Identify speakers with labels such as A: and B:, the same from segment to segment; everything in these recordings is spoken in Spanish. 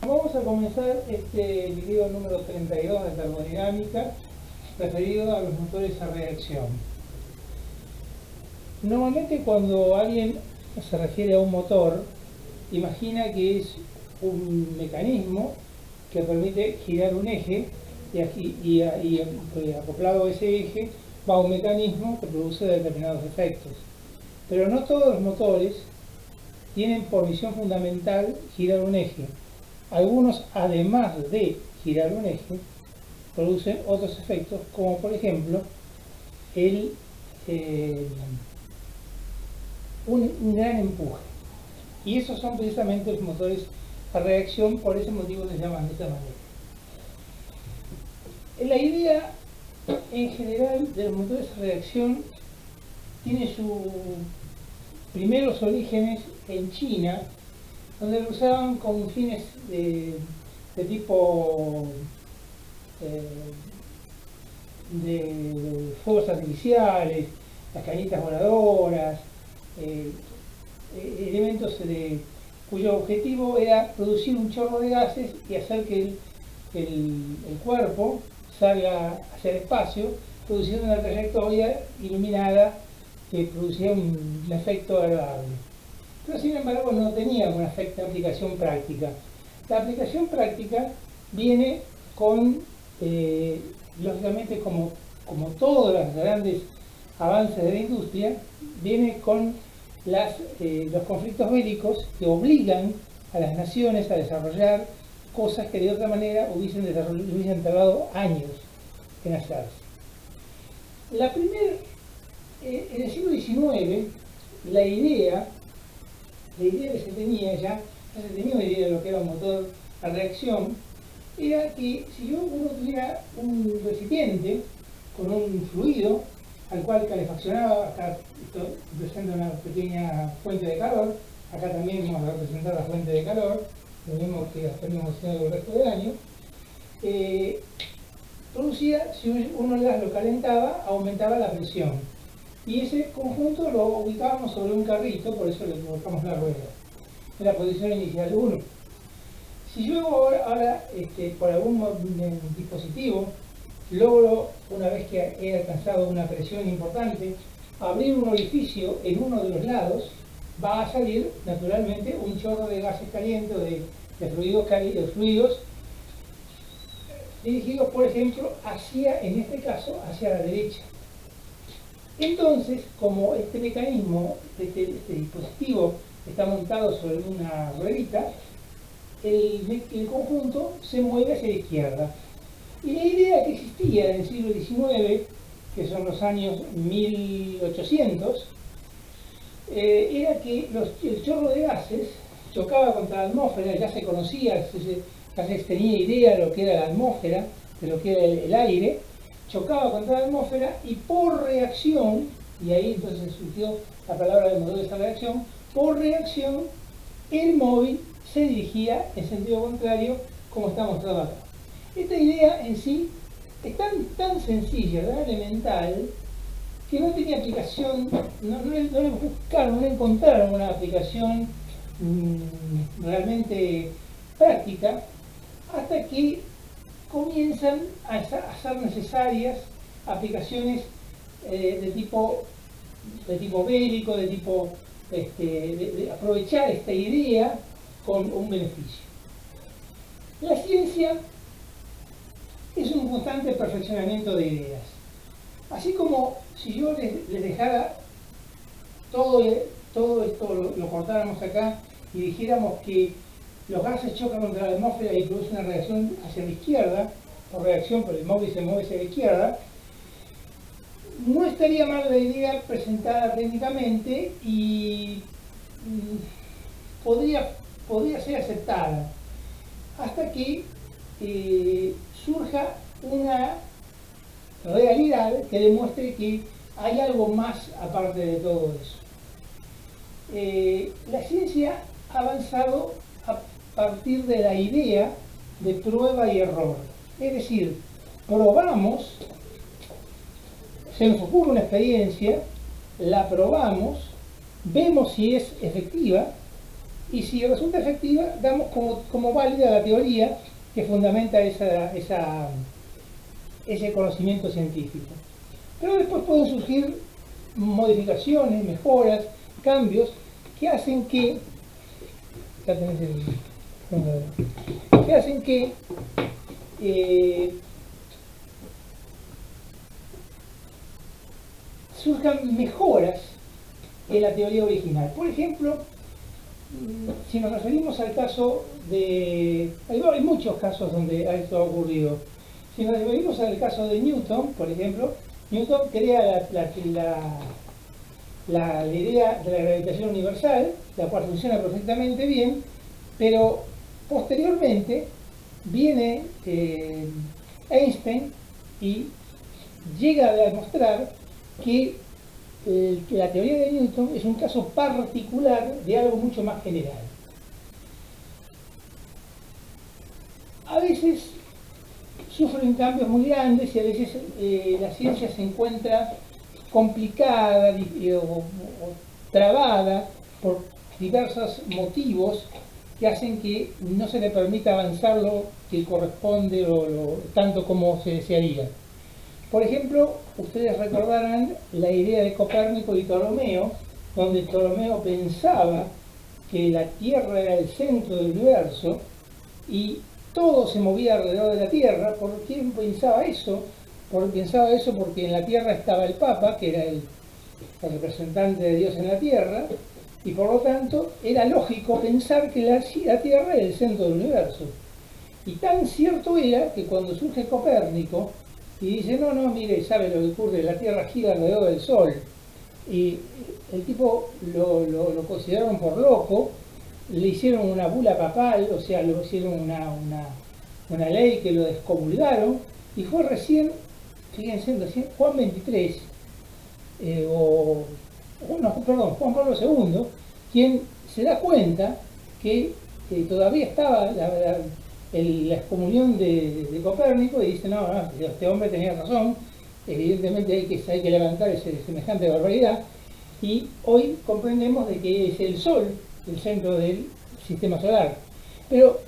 A: vamos a comenzar este video número 32 de termodinámica referido a los motores a reacción. Normalmente cuando alguien se refiere a un motor, imagina que es un mecanismo que permite girar un eje y acoplado a ese eje va un mecanismo que produce determinados efectos. Pero no todos los motores tienen por misión fundamental girar un eje. Algunos, además de girar un eje, producen otros efectos, como por ejemplo un gran empuje. Y esos son precisamente los motores a reacción, por ese motivo se llaman de esta manera. La idea en general de los motores a reacción tiene sus primeros orígenes en China, donde lo usaban con fines de tipo de fuegos artificiales, las cañitas voladoras, elementos cuyo objetivo era producir un chorro de gases y hacer que el cuerpo salga hacia el espacio, produciendo una trayectoria iluminada que producía un efecto agradable. Pero sin embargo no tenía una aplicación práctica. La aplicación práctica viene con, lógicamente como todos los grandes avances de la industria, viene con los conflictos bélicos que obligan a las naciones a desarrollar cosas que de otra manera hubiesen tardado años en hacerse. En el siglo XIX, la idea que se tenía ya se tenía una idea de lo que era un motor a reacción, era que si uno tuviera un recipiente con un fluido al cual calefaccionaba, acá esto representa una pequeña fuente de calor, acá también vamos a representar la fuente de calor, lo mismo que estaríamos haciendo el resto del año, producía, si uno el gas lo calentaba, aumentaba la presión. Y ese conjunto lo ubicábamos sobre un carrito, por eso le colocamos la rueda, en la posición inicial 1. Si yo ahora por algún dispositivo logro, una vez que he alcanzado una presión importante, abrir un orificio en uno de los lados, va a salir naturalmente un chorro de gases calientes o de fluidos dirigidos, por ejemplo, en este caso, hacia la derecha. Entonces, como este mecanismo, este dispositivo está montado sobre una ruedita, el conjunto se mueve hacia la izquierda. Y la idea que existía en el siglo XIX, que son los años 1800, era que el chorro de gases chocaba contra la atmósfera. Ya se conocía, ya se tenía idea de lo que era la atmósfera, de lo que era el aire, chocaba contra la atmósfera y por reacción, y ahí entonces surgió la palabra de motores a reacción, por reacción el móvil se dirigía en sentido contrario como está mostrado acá. Esta idea en sí es tan sencilla, tan elemental, que no tenía aplicación, no encontraron una aplicación realmente práctica, hasta que comienzan a ser necesarias aplicaciones de tipo bélico, de aprovechar esta idea con un beneficio. La ciencia es un constante perfeccionamiento de ideas. Así como si yo les dejara todo esto, lo cortáramos acá y dijéramos que los gases chocan contra la atmósfera y producen una reacción hacia la izquierda, por reacción, pero el móvil se mueve hacia la izquierda, no estaría mal la idea presentada técnicamente y podría ser aceptada, hasta que surja una realidad que demuestre que hay algo más aparte de todo eso. La ciencia ha avanzado a partir de la idea de prueba y error. Es decir, probamos, se nos ocurre una experiencia, la probamos, vemos si es efectiva y si resulta efectiva, damos como válida la teoría que fundamenta ese conocimiento científico. Pero después pueden surgir modificaciones, mejoras, cambios que hacen que surjan mejoras en la teoría original. Por ejemplo, si nos referimos al caso de... Hay muchos casos donde esto ha ocurrido. Si nos referimos al caso de Newton, por ejemplo, Newton crea la idea de la gravitación universal, la cual funciona perfectamente bien, pero posteriormente viene Einstein y llega a demostrar que la teoría de Newton es un caso particular de algo mucho más general. A veces sufren cambios muy grandes y a veces la ciencia se encuentra complicada o trabada por diversos motivos que hacen que no se le permita avanzar lo que corresponde o tanto como se desearía. Por ejemplo, ustedes recordarán la idea de Copérnico y Ptolomeo, donde Ptolomeo pensaba que la Tierra era el centro del universo y todo se movía alrededor de la Tierra. ¿Por qué pensaba eso? Pensaba eso porque en la Tierra estaba el Papa, que era el representante de Dios en la Tierra, y por lo tanto era lógico pensar que la Tierra era el centro del universo. Y tan cierto era que cuando surge Copérnico y dice, no, mire, ¿sabe lo que ocurre? La Tierra gira alrededor del Sol. Y el tipo lo consideraron por loco, le hicieron una bula papal, o sea, le hicieron una ley que lo descomulgaron, y fue recién, fíjense, Juan XXIII, Juan Pablo II, quien se da cuenta que todavía estaba la excomunión de Copérnico y dice, no, este hombre tenía razón, evidentemente hay que levantar semejante barbaridad, y hoy comprendemos de que es el Sol el centro del sistema solar. Pero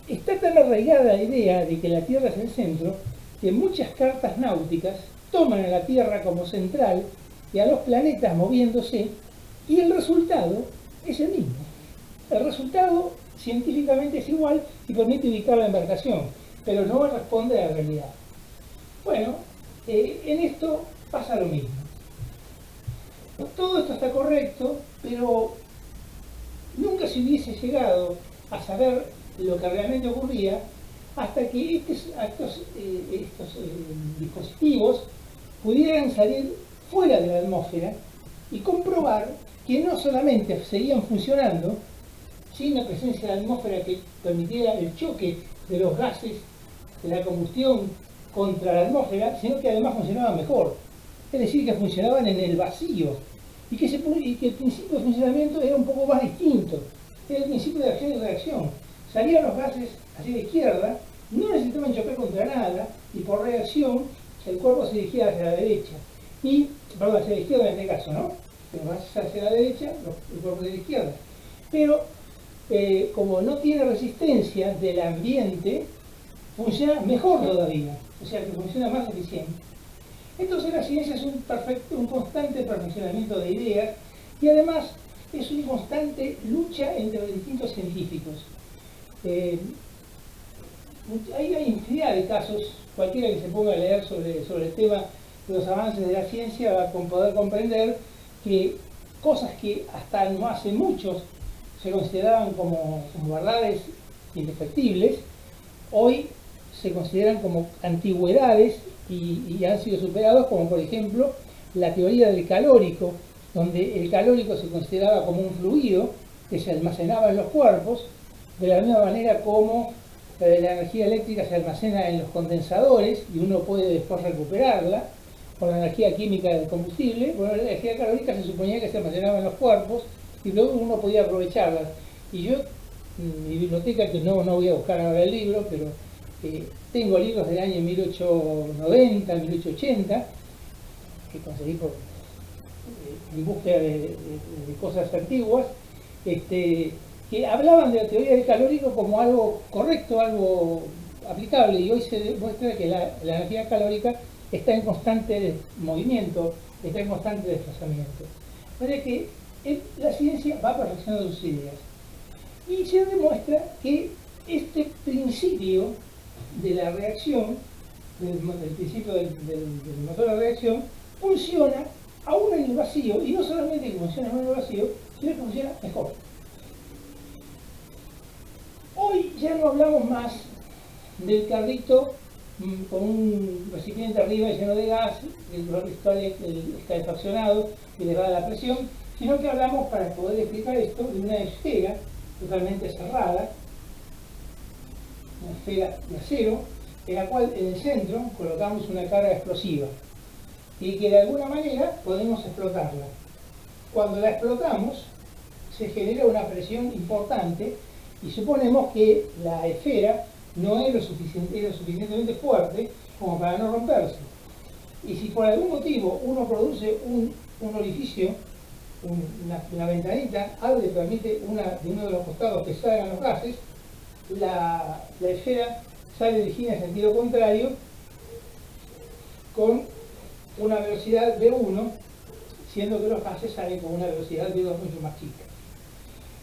A: está tan arraigada la idea de que la Tierra es el centro que muchas cartas náuticas toman a la Tierra como central y a los planetas moviéndose, y el resultado es el mismo. El resultado científicamente es igual y permite ubicar la embarcación, pero no responde a la realidad. Bueno, en esto pasa lo mismo. Todo esto está correcto, pero nunca se hubiese llegado a saber lo que realmente ocurría hasta que estos dispositivos pudieran salir fuera de la atmósfera y comprobar que no solamente seguían funcionando sin la presencia de la atmósfera que permitiera el choque de los gases de la combustión contra la atmósfera, sino que además funcionaban mejor. Es decir, que funcionaban en el vacío y que el principio de funcionamiento era un poco más distinto. Era el principio de acción y reacción. Salían los gases hacia la izquierda, no necesitaban chocar contra nada, y por reacción el cuerpo se dirigía hacia la derecha. Perdón, hacia la izquierda en este caso, ¿no? Los gases hacia la derecha, el cuerpo hacia la izquierda. Pero como no tiene resistencia del ambiente, funciona mejor todavía, o sea que funciona más eficiente. Entonces la ciencia es un constante perfeccionamiento de ideas y además es una constante lucha entre los distintos científicos. Hay infinidad de casos, cualquiera que se ponga a leer sobre el tema de los avances de la ciencia va a poder comprender que cosas que hasta no hace mucho se consideraban como verdades indefectibles, hoy se consideran como antigüedades y han sido superados, como por ejemplo la teoría del calórico, donde el calórico se consideraba como un fluido que se almacenaba en los cuerpos, de la misma manera como la energía eléctrica se almacena en los condensadores y uno puede después recuperarla, o la energía química del combustible. Bueno, la energía calórica se suponía que se almacenaba en los cuerpos y luego uno podía aprovecharla. Y yo, en mi biblioteca, que no voy a buscar ahora el libro, pero tengo libros del año 1890, 1880, que conseguí en búsqueda de cosas antiguas, que hablaban de la teoría del calórico como algo correcto, algo aplicable, y hoy se demuestra que la energía calórica está en constante movimiento, está en constante desplazamiento. O sea que la ciencia va perfeccionando sus ideas. Y se demuestra que este principio de la reacción, del principio del motor de reacción, funciona aún en el vacío, y no solamente que funciona aún en el vacío, sino que funciona mejor. Hoy ya no hablamos más del carrito con un recipiente arriba lleno de gas, el calefaccionado que le va a la presión, sino que hablamos, para poder explicar esto, de una esfera totalmente cerrada, una esfera de acero, en la cual en el centro colocamos una carga explosiva y que de alguna manera podemos explotarla. Cuando la explotamos se genera una presión importante y suponemos que la esfera no es lo suficientemente fuerte como para no romperse. Y si por algún motivo uno produce un orificio, una ventanita, algo que permite de uno de los costados que salgan los gases, la esfera sale dirigida en sentido contrario con una velocidad V1, siendo que los gases salen con una velocidad V2 mucho más chica.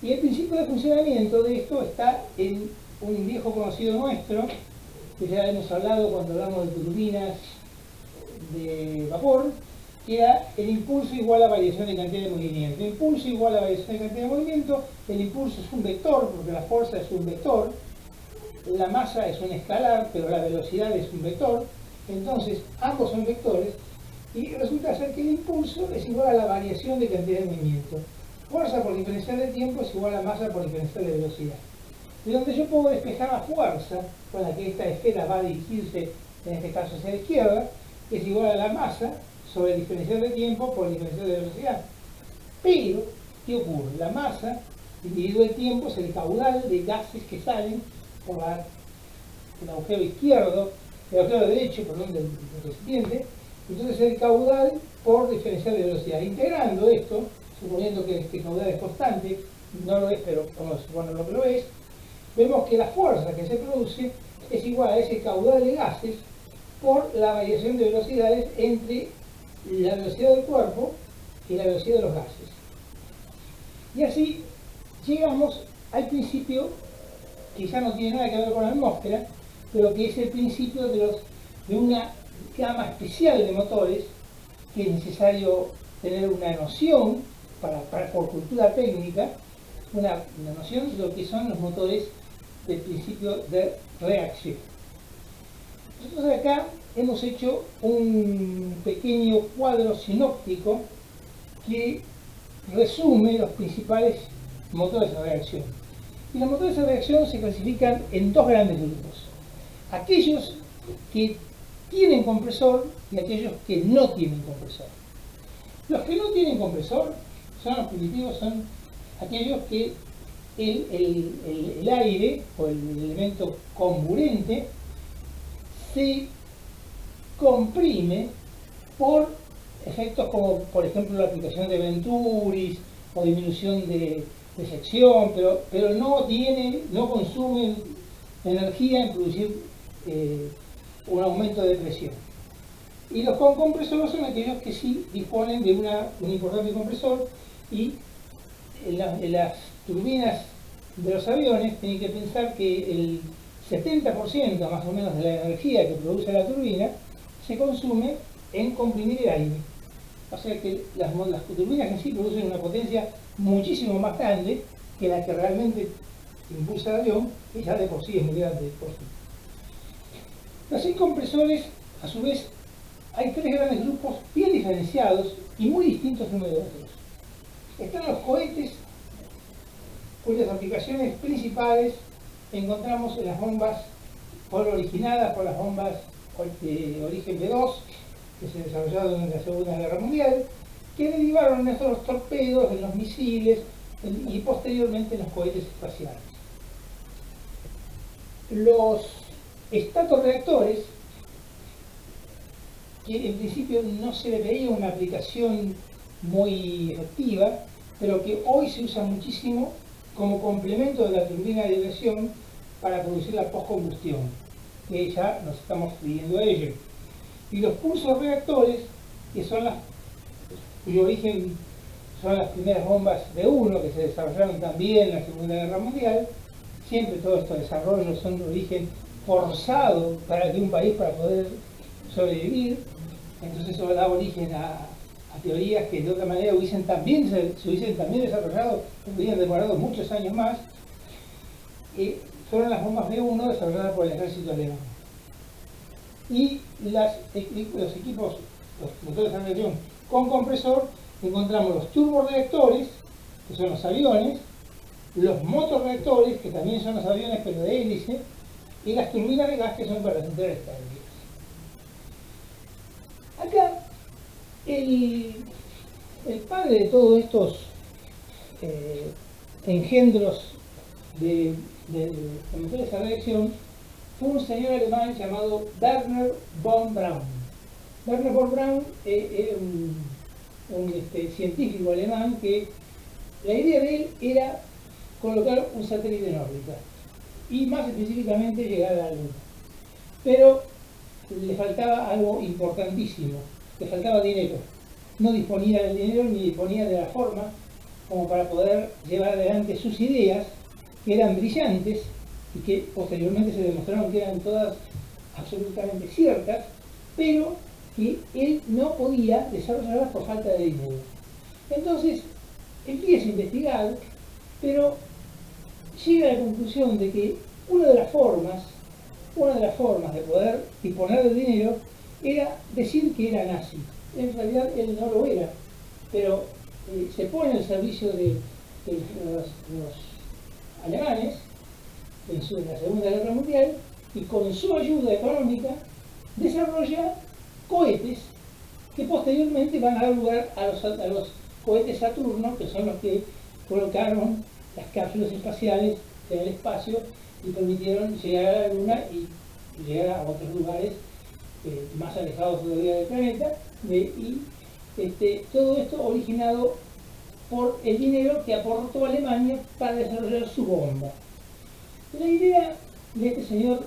A: Y el principio de funcionamiento de esto está en un viejo conocido nuestro, que ya hemos hablado cuando hablamos de turbinas de vapor, que era el impulso igual a variación de cantidad de movimiento. El impulso igual a variación de cantidad de movimiento, el impulso es un vector, porque la fuerza es un vector, la masa es un escalar, pero la velocidad es un vector, entonces ambos son vectores, y resulta ser que el impulso es igual a la variación de cantidad de movimiento. Fuerza por diferencial de tiempo es igual a masa por diferencial de velocidad. De donde yo puedo despejar la fuerza con la que esta esfera va a dirigirse, en este caso hacia la izquierda, es igual a la masa sobre el diferencial de tiempo por el diferencial de velocidad. Pero, ¿qué ocurre? La masa dividido el tiempo es el caudal de gases que salen por el agujero izquierdo, el agujero derecho, perdón, del recipiente. Entonces el caudal por diferencial de velocidad. Integrando esto, suponiendo que este caudal es constante, no lo es, pero vamos a suponer lo que lo es, vemos que la fuerza que se produce es igual a ese caudal de gases por la variación de velocidades entre la velocidad del cuerpo y la velocidad de los gases. Y así llegamos al principio que ya no tiene nada que ver con la atmósfera, pero que es el principio de una gama especial de motores que es necesario tener una noción por cultura técnica, una noción de lo que son los motores del principio de reacción. Nosotros acá hemos hecho un pequeño cuadro sinóptico que resume los principales motores de reacción. Y los motores de reacción se clasifican en dos grandes grupos: aquellos que tienen compresor y aquellos que no tienen compresor. Los que no tienen compresor son los primitivos, son aquellos que el aire o el elemento comburente se comprime por efectos como, por ejemplo, la aplicación de Venturis o disminución de sección, pero no consumen energía en producir un aumento de presión. Y los con compresor son aquellos que sí disponen de un importante compresor, y en las turbinas de los aviones tienen que pensar que el 70% más o menos de la energía que produce la turbina se consume en comprimir el aire. O sea que las turbinas en sí producen una potencia muchísimo más grande que la que realmente impulsa el avión, que ya de por sí es muy grande por sí. Los sin compresores, a su vez, hay tres grandes grupos bien diferenciados y muy distintos unos de otros. Están los cohetes, cuyas aplicaciones principales encontramos en las bombas originadas por las bombas de origen B2, que se desarrollaron en la Segunda Guerra Mundial, que derivaron en estos torpedos, en los misiles y posteriormente en los cohetes espaciales. Los estatorreactores, que en principio no se le veía una aplicación muy efectiva, pero que hoy se usa muchísimo como complemento de la turbina de inyección para producir la postcombustión, que ya nos estamos pidiendo a ello. Y los pulsos reactores, que son cuyo origen son las primeras bombas de uno que se desarrollaron también en la Segunda Guerra Mundial. Siempre todos estos desarrollos son de origen forzado para que un país para poder sobrevivir. Entonces eso da origen a teorías que de otra manera se hubiesen también desarrollado, hubieran demorado muchos años más. Fueron las bombas B1 desarrolladas por el ejército alemán. Y los equipos, los motores de reacción con compresor, encontramos los turboreactores, que son los aviones, los motorreactores, que también son los aviones pero de hélice, y las turbinas de gas, que son para las centrales térmicas. Acá, el padre de todos estos engendros de motores de reacción fue un señor alemán llamado Wernher von Braun. Wernher von Braun era un científico alemán que la idea de él era colocar un satélite en órbita y más específicamente llegar a la Luna. Pero le faltaba algo importantísimo, le faltaba dinero. No disponía del dinero ni disponía de la forma como para poder llevar adelante sus ideas, que eran brillantes y que posteriormente se demostraron que eran todas absolutamente ciertas, pero que él no podía desarrollarlas por falta de dinero. Entonces empieza a investigar, pero llega a la conclusión de que una de las formas de poder disponer del dinero era decir que era nazi. En realidad él no lo era, pero se pone al servicio de los alemanes en la Segunda Guerra Mundial y con su ayuda económica desarrolla cohetes que posteriormente van a dar lugar a los cohetes Saturno, que son los que colocaron las cápsulas espaciales en el espacio y permitieron llegar a la Luna y llegar a otros lugares más alejados todavía del planeta, todo esto originado por el dinero que aportó Alemania para desarrollar su bomba. La idea de este señor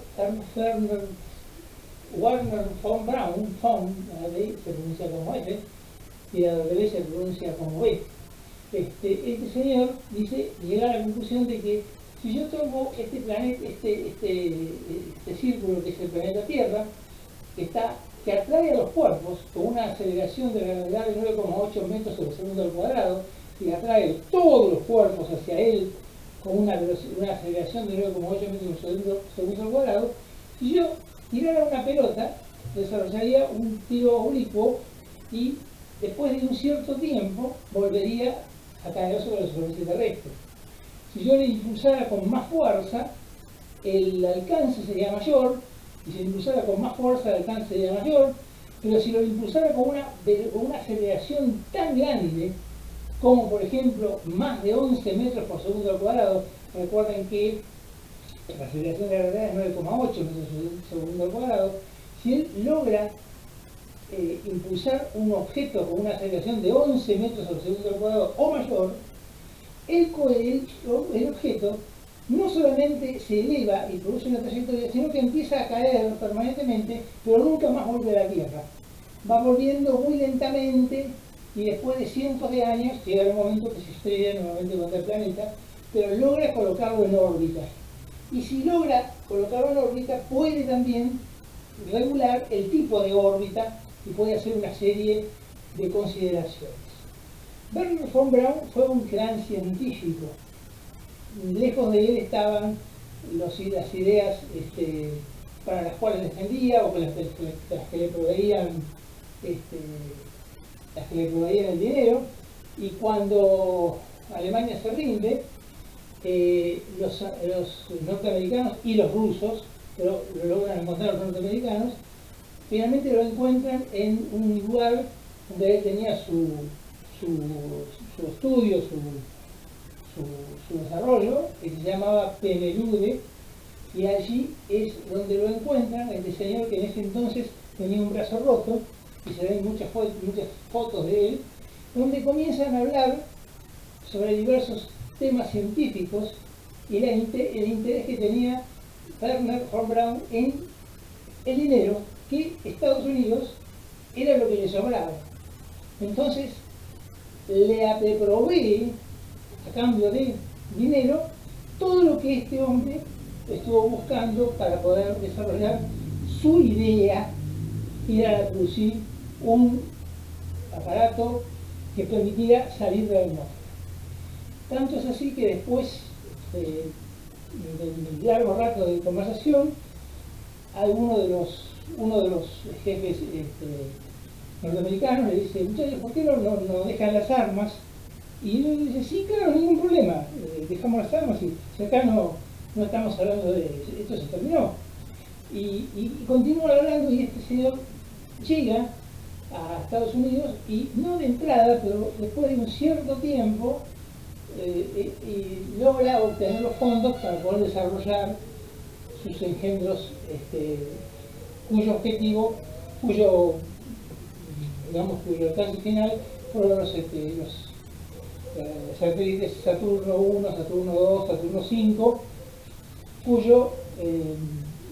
A: Wernher von Braun, la D se pronuncia como F y la W se pronuncia como B. Este señor llega a la conclusión de que si yo tomo este planeta, este círculo que es el planeta Tierra, que atrae a los cuerpos con una aceleración de la gravedad de 9,8 metros sobre segundo al cuadrado, y atrae todos los cuerpos hacia él con una aceleración de 9,8 metros sobre segundo al cuadrado, si yo tirara una pelota, desarrollaría un tiro oblicuo y después de un cierto tiempo volvería a caer sobre la superficie terrestre. Si yo le impulsara con más fuerza, el alcance sería mayor, y si lo impulsara con más fuerza, el alcance sería mayor, pero si lo impulsara con una aceleración tan grande, como por ejemplo más de 11 metros por segundo al cuadrado, recuerden que la aceleración de la gravedad es 9,8 metros por segundo al cuadrado, si él logra impulsar un objeto con una aceleración de 11 metros por segundo al cuadrado o mayor, el objeto no solamente se eleva y produce una trayectoria, sino que empieza a caer permanentemente, pero nunca más vuelve a la Tierra. Va volviendo muy lentamente y después de cientos de años llega el momento que se estrella nuevamente contra el planeta, pero logra colocarlo en órbita. Y si logra colocarlo en órbita, puede también regular el tipo de órbita y puede hacer una serie de consideraciones. Wernher von Braun fue un gran científico. Lejos de él estaban las ideas para las cuales defendía o las que le proveían el dinero, y cuando Alemania se rinde, los norteamericanos y los rusos, pero lo logran encontrar los norteamericanos, finalmente lo encuentran en un lugar donde él tenía su estudio, su desarrollo, que se llamaba Penelude, y allí es donde lo encuentran este señor que en ese entonces tenía un brazo roto, y se ven muchas fotos de él, donde comienzan a hablar sobre diversos temas científicos y el interés que tenía Wernher von Braun en el dinero, que Estados Unidos era lo que le sobraba. Entonces le provee, a cambio de dinero, todo lo que este hombre estuvo buscando para poder desarrollar su idea, y era producir un aparato que permitiera salir de la atmósfera. Tanto es así que después del largo rato de conversación, uno de los jefes norteamericanos le dice: muchachos, ¿por qué no dejan las armas? Y él dice: sí, claro, ningún problema, dejamos las armas y acá no estamos hablando de esto, se terminó. Y continúan hablando, y este señor llega a Estados Unidos, y no de entrada, pero después de un cierto tiempo, y logra obtener los fondos para poder desarrollar sus engendros, cuyo objetivo, cuyo alcance final fueron los satélites Saturno 1, Saturno 2, Saturno 5, cuyo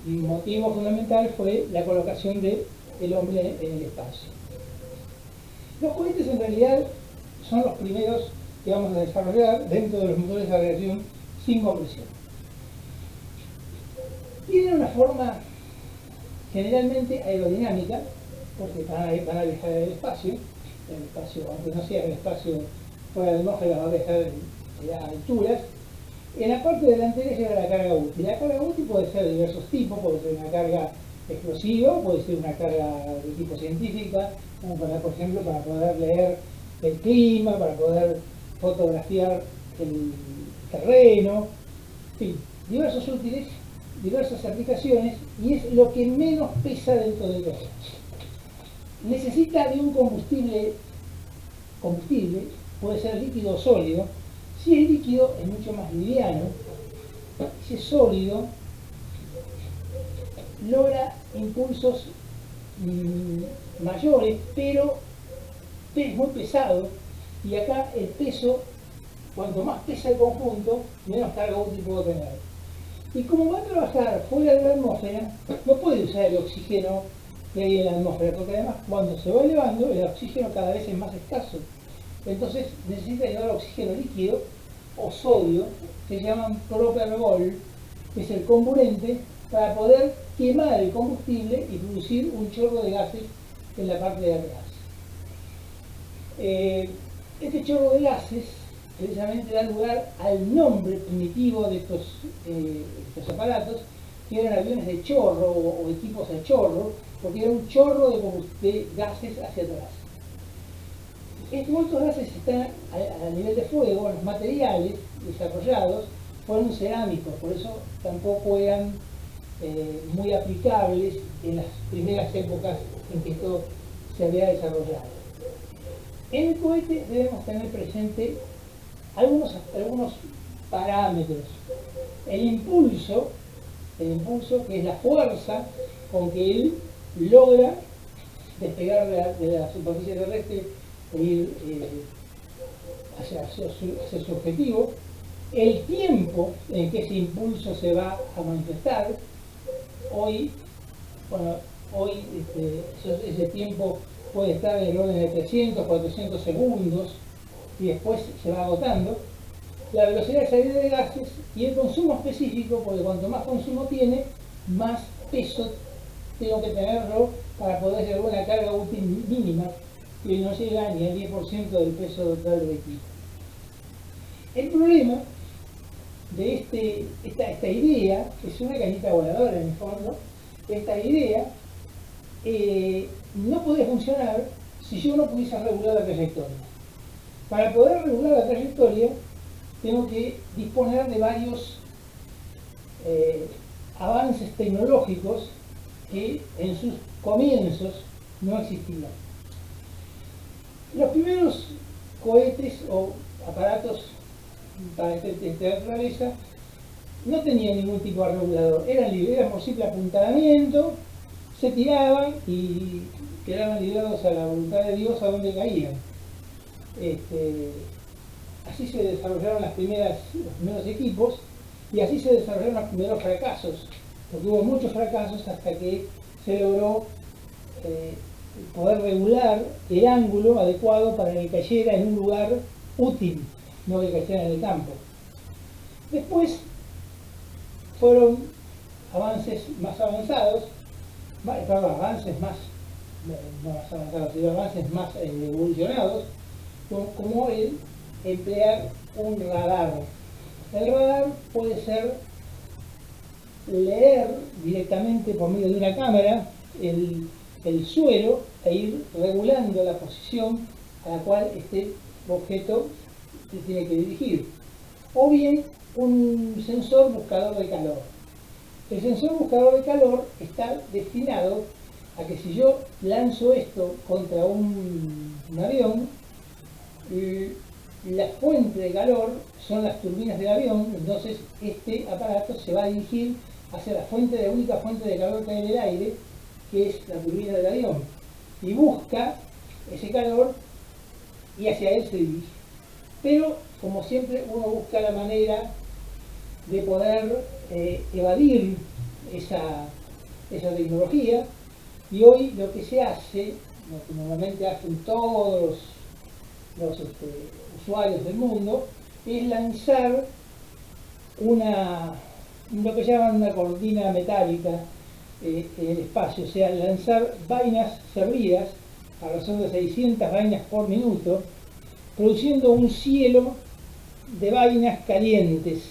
A: motivo fundamental fue la colocación del hombre en el espacio. Los cohetes en realidad son los primeros que vamos a desarrollar dentro de los motores de aviación sin compresión. Tienen una forma generalmente aerodinámica, porque van a viajar en el espacio, aunque no sea el espacio fuera de la atmósfera, va a viajar a alturas. En la parte delantera lleva la carga útil. La carga útil puede ser de diversos tipos, puede ser una carga explosiva, puede ser una carga de tipo científica, como por ejemplo, para poder leer el clima, para poder fotografiar el terreno, en fin, diversos útiles, diversas aplicaciones, y es lo que menos pesa dentro del cohete. Necesita de un combustible, puede ser líquido o sólido. Si es líquido es mucho más liviano, si es sólido logra impulsos mayores, pero es muy pesado, y acá el peso, cuanto más pesa el conjunto, menos carga útil puedo tener. Y como va a trabajar fuera de la atmósfera, no puede usar el oxígeno que hay en la atmósfera, porque además cuando se va elevando el oxígeno cada vez es más escaso. Entonces necesita llevar oxígeno líquido o sodio, que se llaman properdol, que es el comburente, para poder quemar el combustible y producir un chorro de gases en la parte de atrás. Este chorro de gases precisamente da lugar al nombre primitivo de estos aparatos, que eran aviones de chorro o equipos de chorro, porque era un chorro de gases hacia atrás. Estos gases están a nivel de fuego. Los materiales desarrollados fueron cerámicos, por eso tampoco eran muy aplicables en las primeras épocas en que esto se había desarrollado. En el cohete debemos tener presente algunos parámetros. El impulso, que es la fuerza con que él logra despegar de la superficie terrestre e ir hacia su objetivo. El tiempo en que ese impulso se va a manifestar. Hoy ese tiempo puede estar en el orden de 300, 400 segundos, y después se va agotando. La velocidad de salida de gases y el consumo específico, porque cuanto más consumo tiene, más peso tengo que tenerlo para poder llevar una carga útil mínima, que no llega ni al 10% del peso total del equipo. El problema de esta idea, que es una cañita voladora en el fondo, esta idea no podría funcionar si yo no pudiese regular la trayectoria. Para poder regular la trayectoria, tengo que disponer de varios avances tecnológicos que en sus comienzos no existían. Los primeros cohetes o aparatos para esta naturaleza no tenían ningún tipo de regulador, eran por simple apuntamiento, se tiraban y quedaban librados a la voluntad de Dios a donde caían. así se desarrollaron los primeros equipos y así se desarrollaron los primeros fracasos, porque hubo muchos fracasos hasta que se logró poder regular el ángulo adecuado para que cayera en un lugar útil, no que cayera en el campo. Después fueron avances más avanzados, avances más, no más avanzados, sino avances más evolucionados, como el emplear un radar. El radar puede ser leer directamente por medio de una cámara el suelo e ir regulando la posición a la cual este objeto se tiene que dirigir. O bien un sensor buscador de calor. El sensor buscador de calor está destinado a que si yo lanzo esto contra un avión, la fuente de calor son las turbinas del avión, entonces este aparato se va a dirigir hacia la única fuente de calor que hay en el aire, que es la turbina del avión, y busca ese calor y hacia él se dirige. Pero, como siempre, uno busca la manera de poder evadir esa tecnología, y hoy lo que se hace, lo que normalmente hacen todos los usuarios del mundo, es lanzar lo que llaman una cortina metálica en el espacio, o sea, lanzar vainas servidas a razón de 600 vainas por minuto, produciendo un cielo de vainas calientes.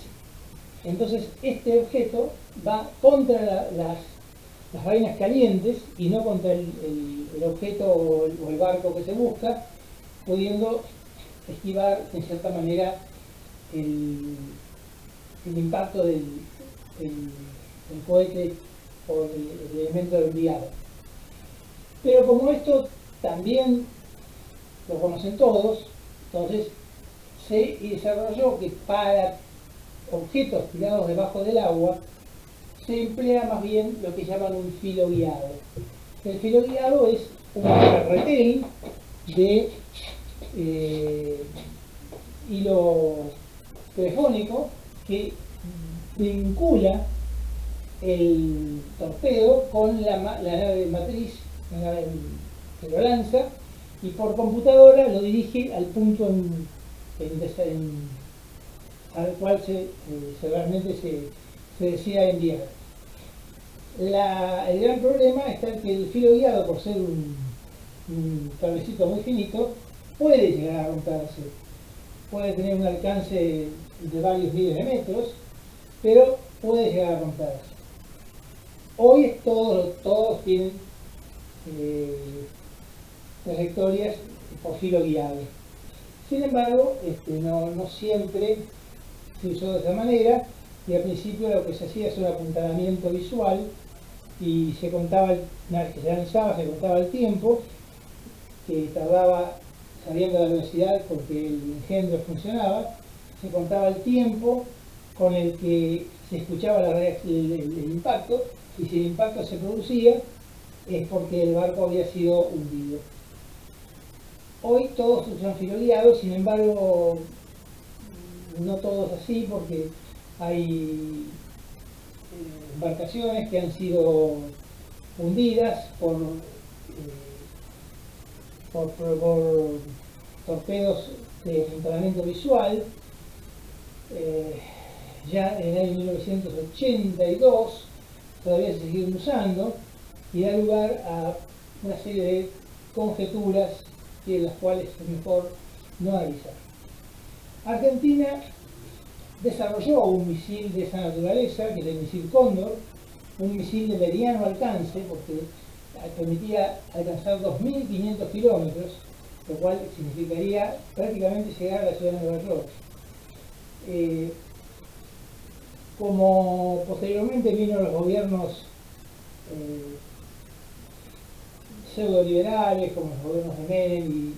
A: Entonces este objeto va contra las vainas calientes y no contra el objeto o el barco que se busca, pudiendo esquivar en cierta manera el impacto del cohete o el elemento enviado. Pero como esto también lo conocen todos, entonces se desarrolló que para objetos tirados debajo del agua se emplea más bien lo que llaman un filo guiado. El filo guiado es un carretel de hilo telefónico que vincula el torpedo con la nave matriz, la nave que lo lanza, y por computadora lo dirige al punto al cual realmente se desea enviar. El gran problema está en que el filo guiado, por ser un cablecito muy finito, puede llegar a romperse. Puede tener un alcance de varios miles de metros, pero puede llegar a romperse. Hoy todos tienen trayectorias por filo guiado. Sin embargo, no siempre se usó de esa manera, y al principio lo que se hacía es un apuntalamiento visual y se contaba, una vez que se lanzaba, se contaba el tiempo que tardaba sabiendo la velocidad con que el engendro funcionaba, se contaba el tiempo con el que se escuchaba el impacto, y si el impacto se producía es porque el barco había sido hundido. Hoy todos usan filo guiado, sin embargo no todos así, porque hay embarcaciones que han sido hundidas por torpedos de apuntalamiento visual. Ya en el año 1982 todavía se siguen usando, y da lugar a una serie de conjeturas de las cuales es mejor no analizar. Argentina desarrolló un misil de esa naturaleza, que es el misil Cóndor, un misil de mediano alcance, porque permitía alcanzar 2.500 kilómetros, lo cual significaría prácticamente llegar a la ciudad de Nueva York. Como posteriormente vino los gobiernos pseudo-liberales, como los gobiernos de Menem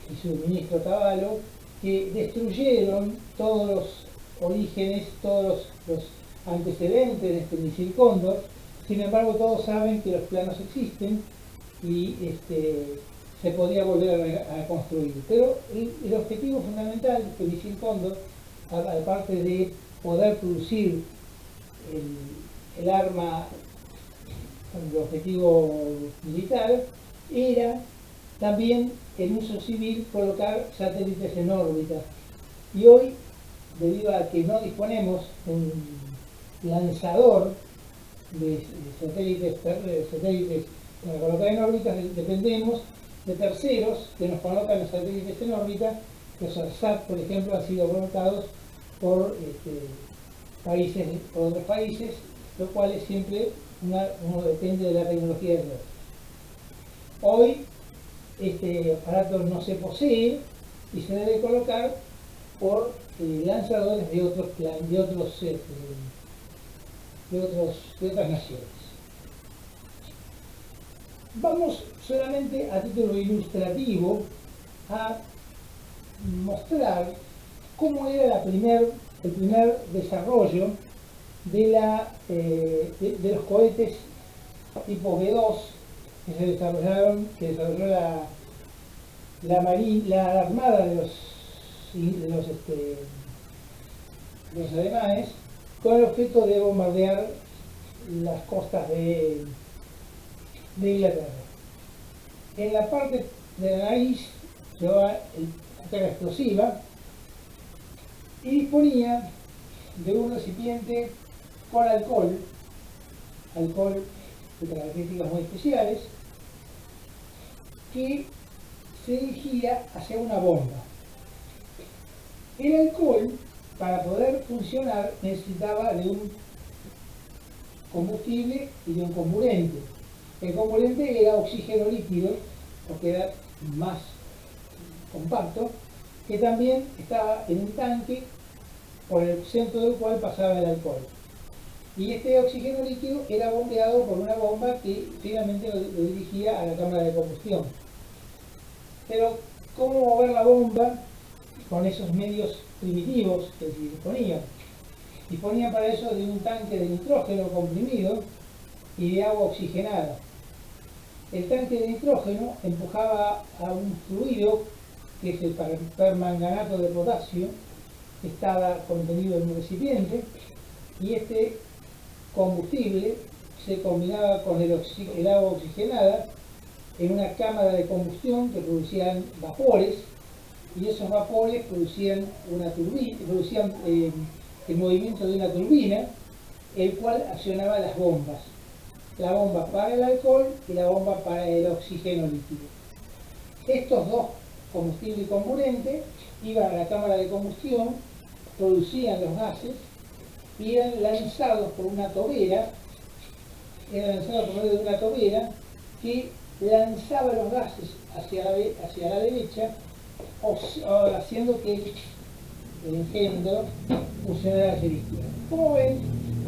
A: y su ministro Cavallo, que destruyeron todos los orígenes, todos los antecedentes de este misil Cóndor. Sin embargo, todos saben que los planos existen, y se podía volver a construir. Pero el objetivo fundamental que el misil Cóndor, aparte de poder producir el arma con el objetivo militar, era también en uso civil colocar satélites en órbita. Y hoy, debido a que no disponemos de un lanzador de satélites para colocar en órbita, dependemos de terceros que nos colocan los satélites en órbita. Los ARSAT, por ejemplo, han sido colocados por otros países, lo cual es siempre uno depende de la tecnología de otro. Hoy este aparato no se posee y se debe colocar por lanzadores de otras naciones. Vamos solamente a título ilustrativo a mostrar cómo era el primer desarrollo de los cohetes tipo B-2 que desarrolló la Armada de los alemanes, con el objeto de bombardear las costas de Inglaterra. En la parte de la nariz llevaba la carga explosiva y disponía de un recipiente con alcohol de características muy especiales, que se dirigía hacia una bomba. El alcohol, para poder funcionar, necesitaba de un combustible y de un comburente. El comburente era oxígeno líquido, porque era más compacto, que también estaba en un tanque por el centro del cual pasaba el alcohol. Y este oxígeno líquido era bombeado por una bomba que finalmente lo dirigía a la cámara de combustión. Pero, ¿cómo mover la bomba con esos medios primitivos que se disponían? Disponían para eso de un tanque de nitrógeno comprimido y de agua oxigenada. El tanque de nitrógeno empujaba a un fluido, que es el permanganato de potasio, que estaba contenido en un recipiente, y este combustible se combinaba con el agua oxigenada en una cámara de combustión que producían vapores, y esos vapores producían el movimiento de una turbina, el cual accionaba las bombas. La bomba para el alcohol y la bomba para el oxígeno líquido. Estos dos, combustible y comburente, iban a la cámara de combustión, producían los gases y eran lanzados por una tobera, que lanzaba los gases hacia la derecha, haciendo que el engendro funcionara hacia la izquierda. Como ven,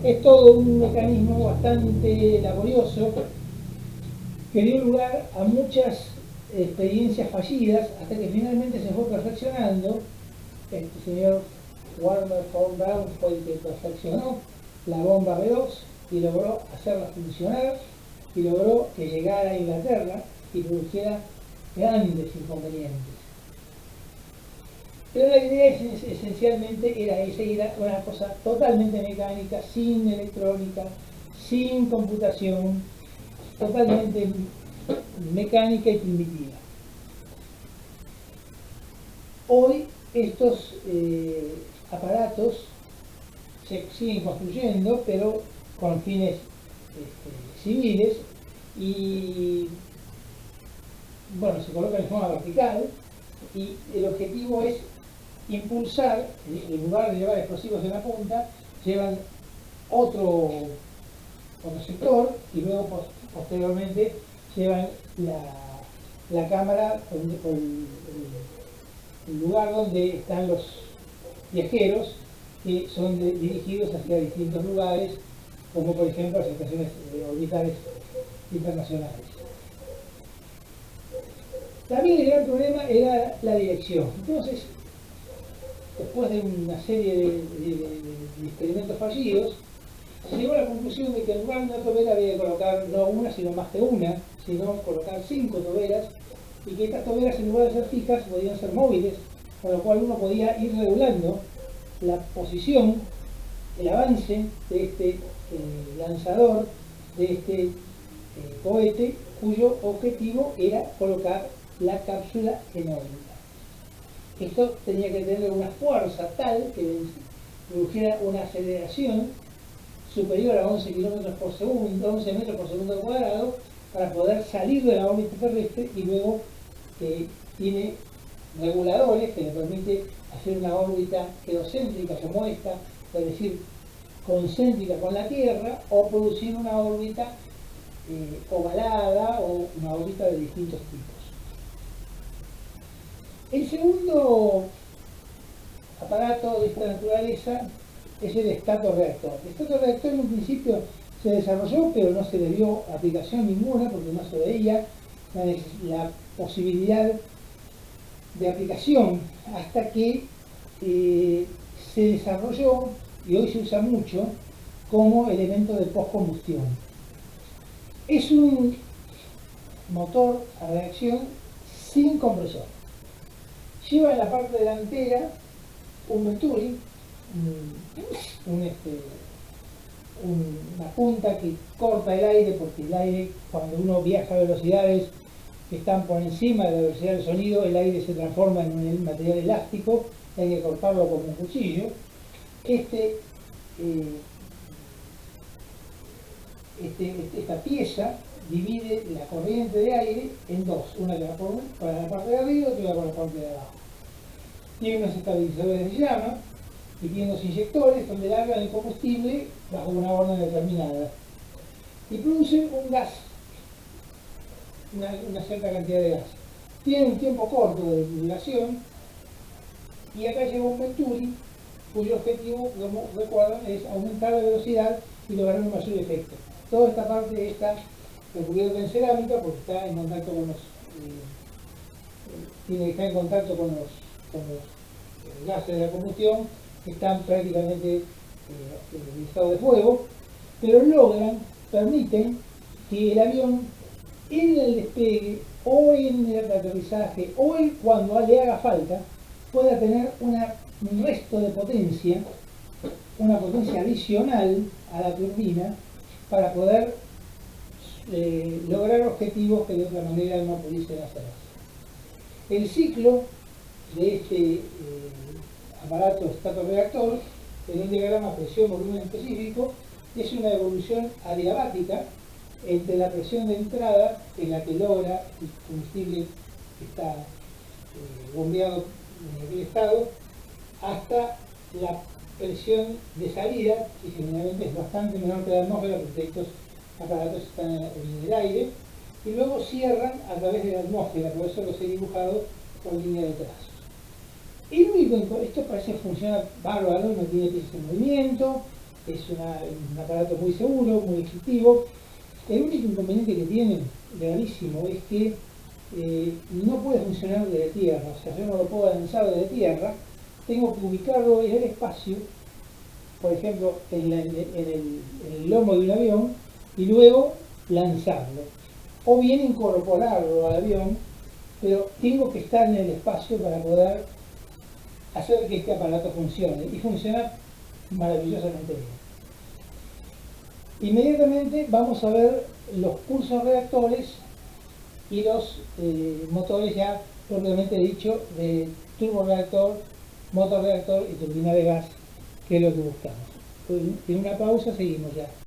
A: es todo un mecanismo bastante laborioso que dio lugar a muchas experiencias fallidas, hasta que finalmente se fue perfeccionando. Este señor Wernher von Braun fue el que perfeccionó la bomba B2 y logró hacerla funcionar, y logró que llegara a Inglaterra y produjera grandes inconvenientes. Pero la idea esencialmente era esa, era una cosa totalmente mecánica, sin electrónica, sin computación, totalmente mecánica y primitiva. Hoy estos aparatos se siguen construyendo, pero con fines civiles, y bueno, se colocan en forma vertical, y el objetivo es impulsar, en lugar de llevar explosivos en la punta, llevan otro sector, y luego posteriormente llevan la cámara, el lugar donde están los viajeros, que son dirigidos hacia distintos lugares, como por ejemplo las estaciones orbitales internacionales. También el gran problema era la dirección. Entonces, después de una serie de experimentos fallidos, se llegó a la conclusión de que en lugar de una tobera había que colocar no una, sino más que una, sino colocar 5 toberas, y que estas toberas, en lugar de ser fijas, podían ser móviles, con lo cual uno podía ir regulando la posición, el avance de este lanzador, de este cohete, cuyo objetivo era colocar la cápsula en órbita. Esto tenía que tener una fuerza tal que produjera una aceleración superior a 11 kilómetros por segundo, 11 metros por segundo cuadrado, para poder salir de la órbita terrestre, y luego tiene reguladores que le permite hacer una órbita geocéntrica como esta, es decir, concéntrica con la Tierra, o producir una órbita ovalada o una órbita de distintos tipos. El segundo aparato de esta naturaleza es el estatorreactor. El estatorreactor en un principio se desarrolló, pero no se le dio aplicación ninguna porque no se veía la posibilidad de aplicación, hasta que se desarrolló, y hoy se usa mucho, como elemento de postcombustión. Es un motor a reacción sin compresor. Lleva en la parte delantera un venturi, una punta que corta el aire, porque el aire, cuando uno viaja a velocidades que están por encima de la velocidad del sonido, el aire se transforma en un material elástico, hay que cortarlo con un cuchillo. Esta pieza divide la corriente de aire en dos, una que va para la parte de arriba y otra para la parte de abajo. Tiene unos estabilizadores de llama y tiene unos inyectores donde largan el combustible bajo una orden determinada y producen un gas, una cierta cantidad de gas. Tiene un tiempo corto de duración, y acá lleva un venturi cuyo objetivo, como recuerdan, es aumentar la velocidad y lograr un mayor efecto. Toda esta parte está recubierta en cerámica porque está en contacto con los tiene que estar en contacto con los gases de la combustión, que están prácticamente en estado de fuego, pero permiten que el avión, en el despegue o en el aterrizaje o cuando le haga falta, pueda tener un resto de potencia, una potencia adicional a la turbina, para poder lograr objetivos que de otra manera no pudiesen hacer. El ciclo de este aparato estatorreactor, en un diagrama presión-volumen específico, es una evolución adiabática entre la presión de entrada, en la que logra el combustible que está bombeado en aquel estado, hasta la presión de salida, que generalmente es bastante menor que la atmósfera, porque estos aparatos están en el aire, y luego cierran a través de la atmósfera, por eso los he dibujado con línea de trazos. Esto parece que funciona bárbaro, no tiene piezas en movimiento, es un aparato muy seguro, muy efectivo. El único inconveniente que tiene, gravísimo, es que no puede funcionar desde tierra, o sea, yo no lo puedo lanzar desde tierra, tengo que ubicarlo en el espacio, por ejemplo, en el lomo de un avión, y luego lanzarlo, o bien incorporarlo al avión, pero tengo que estar en el espacio para poder hacer que este aparato funcione, y funciona maravillosamente bien. Inmediatamente vamos a ver los pulsos reactores y los motores ya propiamente dicho de turborreactor, motor reactor y turbina de gas, que es lo que buscamos. En una pausa seguimos ya.